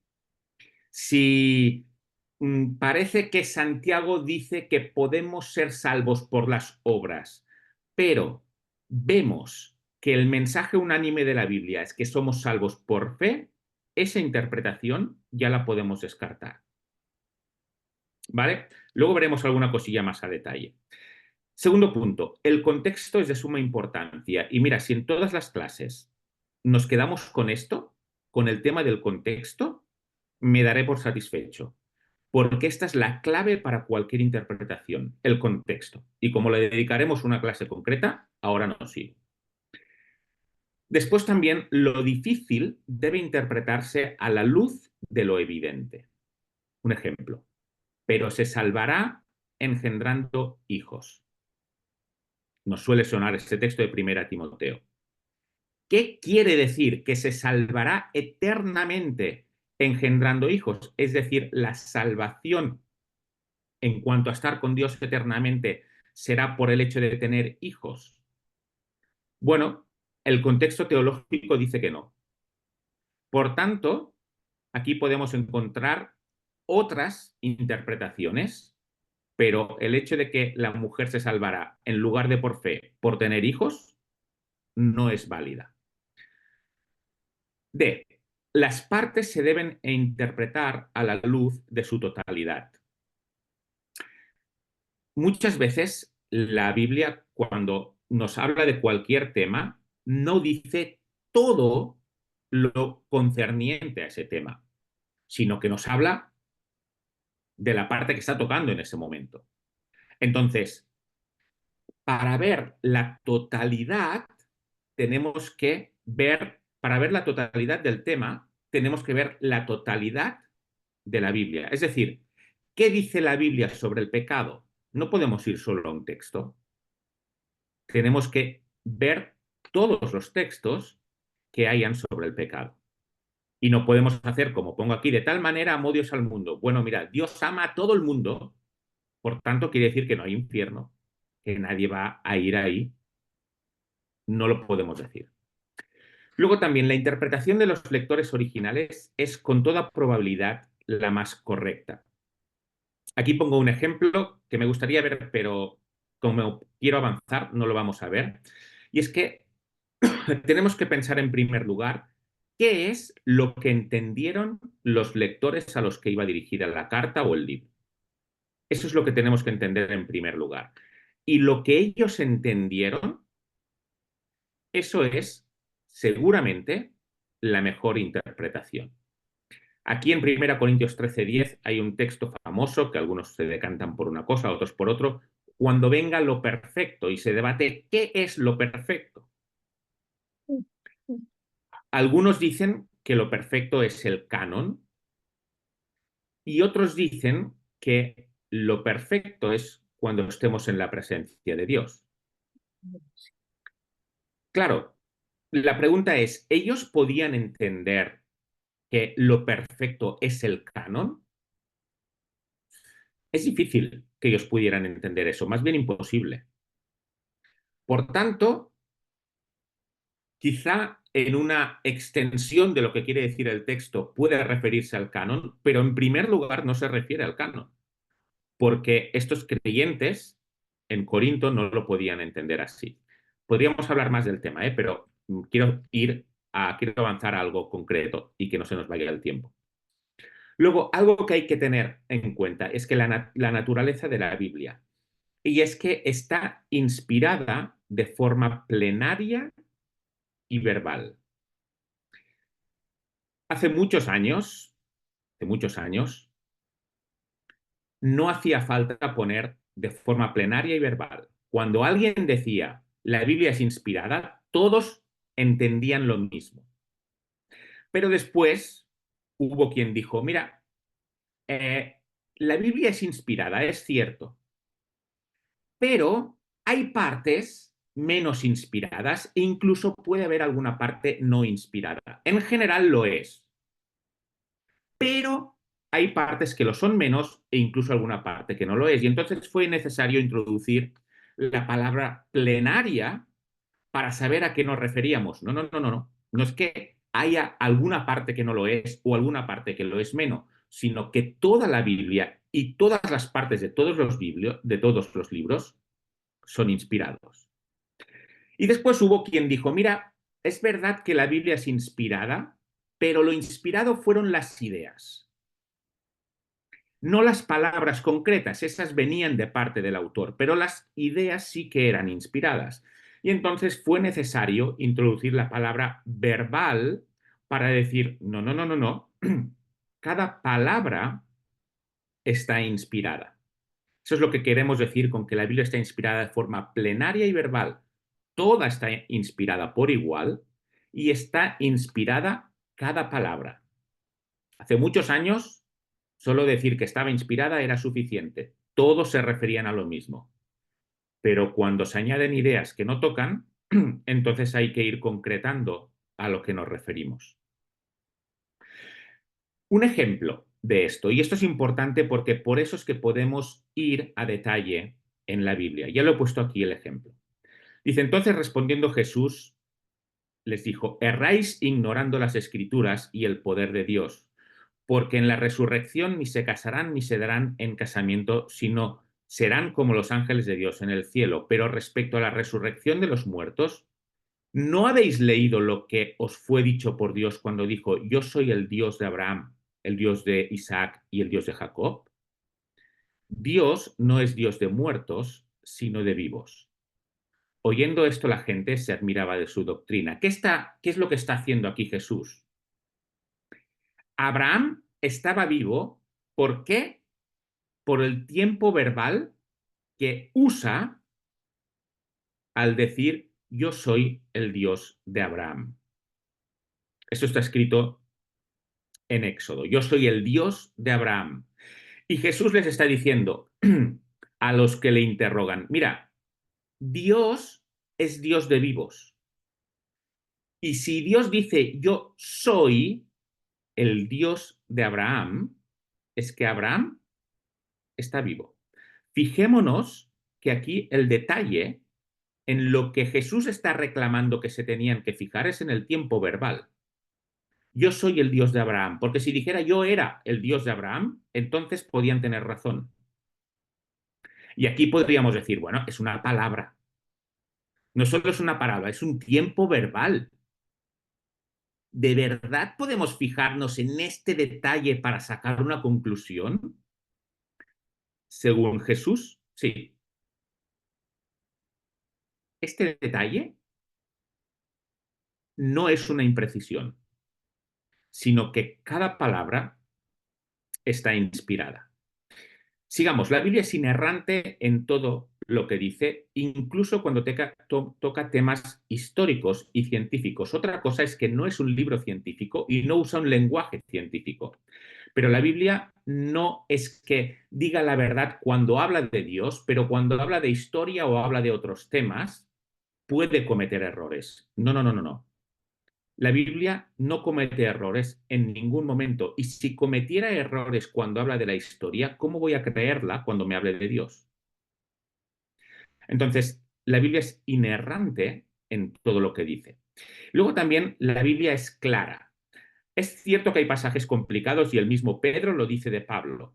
Si parece que Santiago dice que podemos ser salvos por las obras, pero vemos que el mensaje unánime de la Biblia es que somos salvos por fe, esa interpretación ya la podemos descartar. ¿Vale? Luego veremos alguna cosilla más a detalle. Segundo punto, el contexto es de suma importancia. Y mira, si en todas las clases nos quedamos con esto, con el tema del contexto, me daré por satisfecho. Porque esta es la clave para cualquier interpretación, el contexto. Y como le dedicaremos una clase concreta, ahora no sigo. Después también lo difícil debe interpretarse a la luz de lo evidente. Un ejemplo, pero se salvará engendrando hijos. Nos suele sonar este texto de 1 Timoteo. ¿Qué quiere decir? Que se salvará eternamente engendrando hijos. Es decir, la salvación en cuanto a estar con Dios eternamente será por el hecho de tener hijos. Bueno, el contexto teológico dice que no. Por tanto, aquí podemos encontrar otras interpretaciones, pero el hecho de que la mujer se salvará en lugar de por fe, por tener hijos, no es válida. D. Las partes se deben interpretar a la luz de su totalidad. Muchas veces la Biblia, cuando nos habla de cualquier tema, no dice todo lo concerniente a ese tema, sino que nos habla de la parte que está tocando en ese momento. Entonces, para ver la totalidad, tenemos que ver, para ver la totalidad del tema, tenemos que ver la totalidad de la Biblia. Es decir, ¿qué dice la Biblia sobre el pecado? No podemos ir solo a un texto. Tenemos que ver todos los textos que hayan sobre el pecado. Y no podemos hacer, como pongo aquí, de tal manera amó Dios al mundo. Bueno, mira, Dios ama a todo el mundo, por tanto quiere decir que no hay infierno, que nadie va a ir ahí. No lo podemos decir. Luego también la interpretación de los lectores originales es con toda probabilidad la más correcta. Aquí pongo un ejemplo que me gustaría ver, pero como quiero avanzar, no lo vamos a ver. Y es que tenemos que pensar en primer lugar qué es lo que entendieron los lectores a los que iba dirigida la carta o el libro. Eso es lo que tenemos que entender en primer lugar. Y lo que ellos entendieron, eso es seguramente la mejor interpretación. Aquí en 1 Corintios 13:10 hay un texto famoso que algunos se decantan por una cosa, otros por otro. Cuando venga lo perfecto y se debate qué es lo perfecto. Algunos dicen que lo perfecto es el canon y otros dicen que lo perfecto es cuando estemos en la presencia de Dios. Claro, la pregunta es, ¿ellos podían entender que lo perfecto es el canon? Es difícil que ellos pudieran entender eso, más bien imposible. Por tanto, quizá en una extensión de lo que quiere decir el texto puede referirse al canon, pero en primer lugar no se refiere al canon, porque estos creyentes en Corinto no lo podían entender así. Podríamos hablar más del tema, pero quiero ir quiero avanzar a algo concreto y que no se nos vaya el tiempo. Luego, algo que hay que tener en cuenta es que la naturaleza de la Biblia, y es que está inspirada de forma plenaria y verbal. Hace muchos años, no hacía falta poner de forma plenaria y verbal. Cuando alguien decía la Biblia es inspirada, todos entendían lo mismo. Pero después hubo quien dijo, mira, la Biblia es inspirada, es cierto, pero hay partes menos inspiradas e incluso puede haber alguna parte no inspirada. En general lo es, pero hay partes que lo son menos e incluso alguna parte que no lo es. Y entonces fue necesario introducir la palabra plenaria para saber a qué nos referíamos. No, no, no, no, no. No es que haya alguna parte que no lo es o alguna parte que lo es menos, sino que toda la Biblia y todas las partes de todos los libros son inspirados. Y después hubo quien dijo, mira, es verdad que la Biblia es inspirada, pero lo inspirado fueron las ideas. No las palabras concretas, esas venían de parte del autor, pero las ideas sí que eran inspiradas. Y entonces fue necesario introducir la palabra verbal para decir, no, no, no, no, no, cada palabra está inspirada. Eso es lo que queremos decir con que la Biblia está inspirada de forma plenaria y verbal. Toda está inspirada por igual y está inspirada cada palabra. Hace muchos años, solo decir que estaba inspirada era suficiente. Todos se referían a lo mismo. Pero cuando se añaden ideas que no tocan, entonces hay que ir concretando a lo que nos referimos. Un ejemplo de esto, y esto es importante porque por eso es que podemos ir a detalle en la Biblia. Ya lo he puesto aquí el ejemplo. Dice, entonces respondiendo Jesús, les dijo, erráis ignorando las Escrituras y el poder de Dios, porque en la resurrección ni se casarán ni se darán en casamiento, sino serán como los ángeles de Dios en el cielo. Pero respecto a la resurrección de los muertos, ¿no habéis leído lo que os fue dicho por Dios cuando dijo, yo soy el Dios de Abraham, el Dios de Isaac y el Dios de Jacob? Dios no es Dios de muertos, sino de vivos. Oyendo esto, la gente se admiraba de su doctrina. ¿Qué es lo que está haciendo aquí Jesús? Abraham estaba vivo, ¿por qué? Por el tiempo verbal que usa al decir yo soy el Dios de Abraham. Esto está escrito en Éxodo. Yo soy el Dios de Abraham. Y Jesús les está diciendo a los que le interrogan, mira, Dios es Dios de vivos. Y si Dios dice yo soy el Dios de Abraham, es que Abraham está vivo. Fijémonos que aquí el detalle en lo que Jesús está reclamando que se tenían que fijar es en el tiempo verbal. Yo soy el Dios de Abraham, porque si dijera yo era el Dios de Abraham, entonces podían tener razón. Y aquí podríamos decir, bueno, es una palabra. No solo es una palabra, es un tiempo verbal. ¿De verdad podemos fijarnos en este detalle para sacar una conclusión? Según Jesús, sí. Este detalle no es una imprecisión, sino que cada palabra está inspirada. Sigamos, la Biblia es inerrante en todo lo que dice, incluso cuando toca temas históricos y científicos. Otra cosa es que no es un libro científico y no usa un lenguaje científico. Pero la Biblia no es que diga la verdad cuando habla de Dios, pero cuando habla de historia o habla de otros temas, puede cometer errores. No, no, no, no, no. La Biblia no comete errores en ningún momento. Y si cometiera errores cuando habla de la historia, ¿cómo voy a creerla cuando me hable de Dios? Entonces, la Biblia es inerrante en todo lo que dice. Luego también la Biblia es clara. Es cierto que hay pasajes complicados y el mismo Pedro lo dice de Pablo,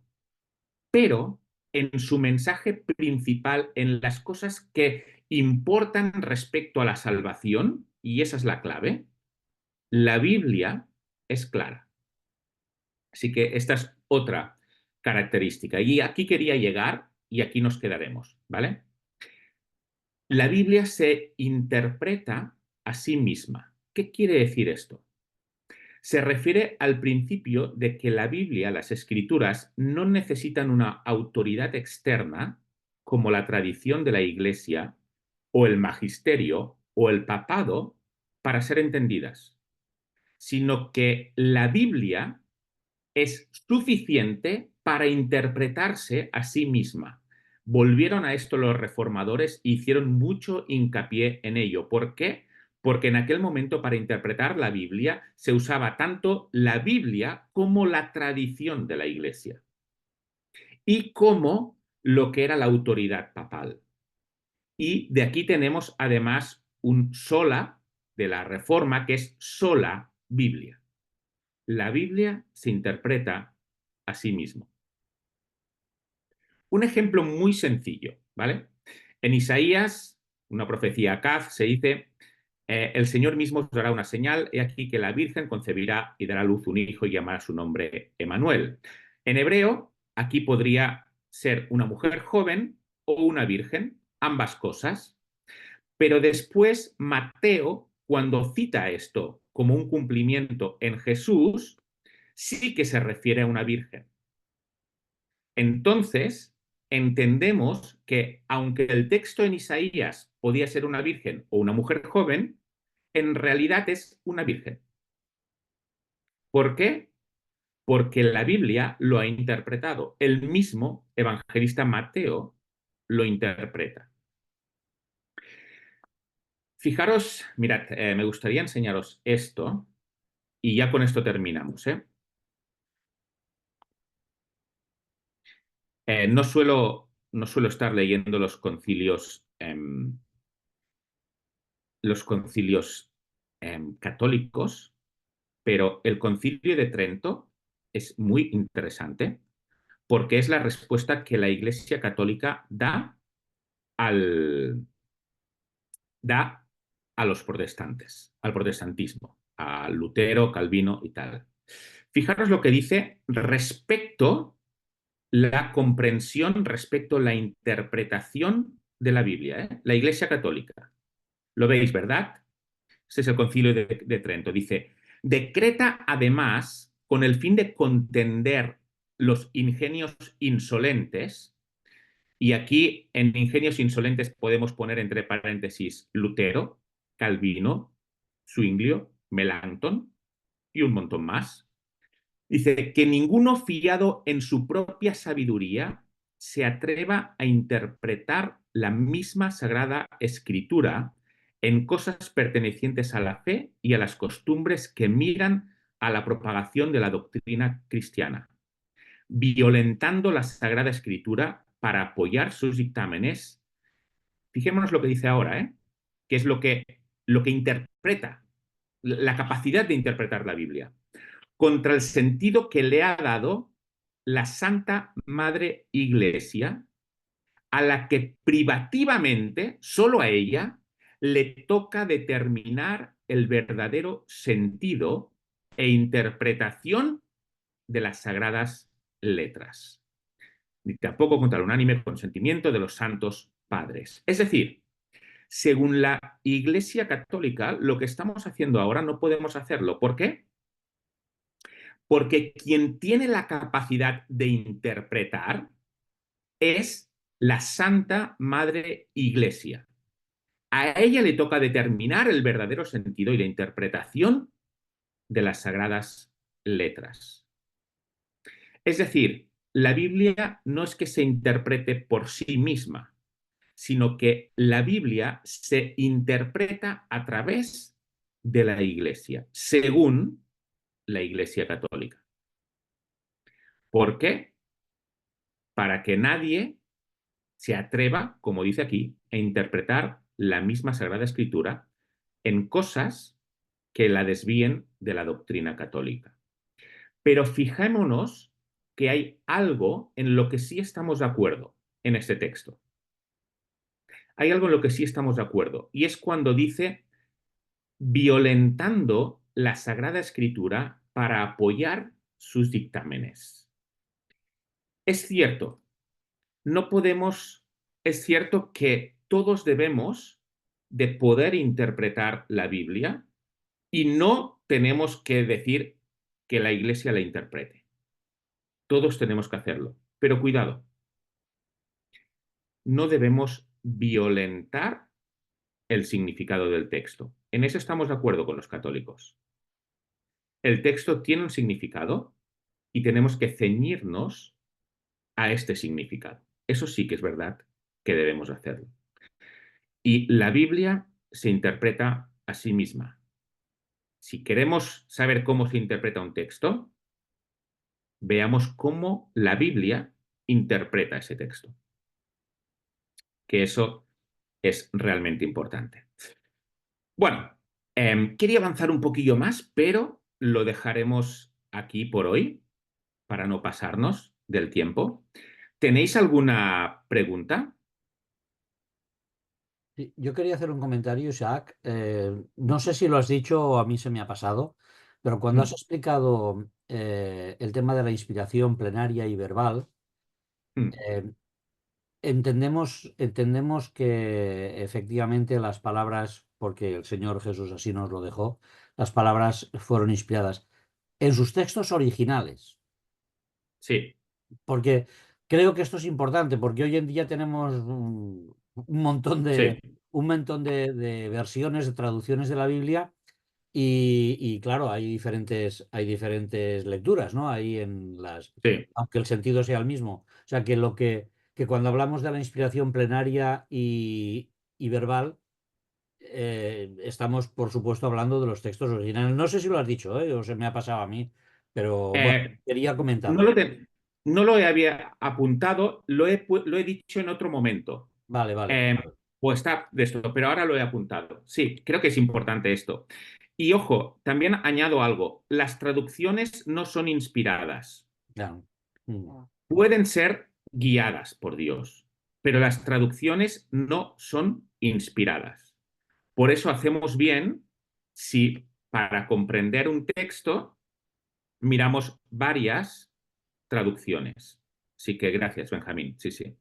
pero en su mensaje principal, en las cosas que importan respecto a la salvación, y esa es la clave, la Biblia es clara. Así que esta es otra característica. Y aquí quería llegar y aquí nos quedaremos, ¿vale? La Biblia se interpreta a sí misma. ¿Qué quiere decir esto? Se refiere al principio de que la Biblia, las Escrituras, no necesitan una autoridad externa como la tradición de la Iglesia o el magisterio o el papado para ser entendidas, sino que la Biblia es suficiente para interpretarse a sí misma. Volvieron a esto los reformadores e hicieron mucho hincapié en ello. ¿Por qué? Porque en aquel momento para interpretar la Biblia se usaba tanto la Biblia como la tradición de la Iglesia y como lo que era la autoridad papal. Y de aquí tenemos además un sola de la Reforma, que es sola Biblia. La Biblia se interpreta a sí mismo. Un ejemplo muy sencillo, ¿vale? En Isaías, una profecía Acaz, se dice, el Señor mismo os dará una señal, he aquí que la Virgen concebirá y dará a luz un hijo y llamará su nombre Emanuel. En hebreo, aquí podría ser una mujer joven o una virgen, ambas cosas, pero después Mateo, cuando cita esto como un cumplimiento en Jesús, sí que se refiere a una virgen. Entonces, entendemos que aunque el texto en Isaías podía ser una virgen o una mujer joven, en realidad es una virgen. ¿Por qué? Porque la Biblia lo ha interpretado. El mismo evangelista Mateo lo interpreta. Fijaros, mirad, me gustaría enseñaros esto y ya con esto terminamos, ¿eh? No suelo estar leyendo los concilios católicos, pero el Concilio de Trento es muy interesante porque es la respuesta que la Iglesia Católica da a los protestantes, al protestantismo, a Lutero, Calvino y tal. Fijaros lo que dice respecto la comprensión, respecto la interpretación de la Biblia, ¿eh? La Iglesia Católica. Lo veis, ¿verdad? Este es el Concilio de Trento. Dice, decreta además, con el fin de contender los ingenios insolentes, y aquí en ingenios insolentes podemos poner entre paréntesis Lutero, Calvino, Zwinglio, Melanchthon y un montón más. Dice que ninguno fiado en su propia sabiduría se atreva a interpretar la misma Sagrada Escritura en cosas pertenecientes a la fe y a las costumbres que miran a la propagación de la doctrina cristiana, violentando la Sagrada Escritura para apoyar sus dictámenes. Fijémonos lo que dice ahora, ¿eh? Que es lo que interpreta, la capacidad de interpretar la Biblia, contra el sentido que le ha dado la Santa Madre Iglesia, a la que privativamente, solo a ella, le toca determinar el verdadero sentido e interpretación de las sagradas letras, ni tampoco contra el unánime consentimiento de los santos padres. Es decir, según la Iglesia Católica, lo que estamos haciendo ahora no podemos hacerlo. ¿Por qué? Porque quien tiene la capacidad de interpretar es la Santa Madre Iglesia. A ella le toca determinar el verdadero sentido y la interpretación de las sagradas letras. Es decir, la Biblia no es que se interprete por sí misma, sino que la Biblia se interpreta a través de la Iglesia, según la Iglesia Católica. ¿Por qué? Para que nadie se atreva, como dice aquí, a interpretar la misma Sagrada Escritura en cosas que la desvíen de la doctrina católica. Pero fijémonos que hay algo en lo que sí estamos de acuerdo en este texto. Hay algo en lo que sí estamos de acuerdo, y es cuando dice violentando la Sagrada Escritura para apoyar sus dictámenes. Es cierto, es cierto que todos debemos de poder interpretar la Biblia y no tenemos que decir que la Iglesia la interprete. Todos tenemos que hacerlo, pero cuidado, no debemos violentar el significado del texto. En eso estamos de acuerdo con los católicos. El texto tiene un significado y tenemos que ceñirnos a este significado. Eso sí que es verdad que debemos hacerlo. Y la Biblia se interpreta a sí misma. Si queremos saber cómo se interpreta un texto, veamos cómo la Biblia interpreta ese texto. Que eso es realmente importante. Bueno, quería avanzar un poquillo más, pero lo dejaremos aquí por hoy para no pasarnos del tiempo. ¿Tenéis alguna pregunta? Sí, yo quería hacer un comentario, Isaac. No sé si lo has dicho o a mí se me ha pasado, pero cuando has explicado el tema de la inspiración plenaria y verbal, eh, entendemos que efectivamente las palabras, porque el Señor Jesús así nos lo dejó, las palabras fueron inspiradas en sus textos originales. Sí, Porque creo que esto es importante, porque hoy en día tenemos un montón sí, de versiones, de traducciones de la Biblia, y claro, hay diferentes lecturas, ¿no? Ahí en las, sí. aunque el sentido sea el mismo. O sea, que cuando hablamos de la inspiración plenaria y verbal, estamos, por supuesto, hablando de los textos originales. No sé si lo has dicho, ¿eh? O se me ha pasado a mí, pero bueno, Eh, quería no comentarlo. lo, no lo había apuntado, lo he dicho en otro momento. Vale, vale. Eh, o está de esto, pero ahora lo he apuntado. Sí, creo que es importante esto. Y ojo, también añado algo. Las traducciones no son inspiradas. Claro. Pueden ser guiadas por Dios, pero las traducciones no son inspiradas. Por eso hacemos bien si para comprender un texto miramos varias traducciones. Así que gracias, Benjamín. Sí, sí.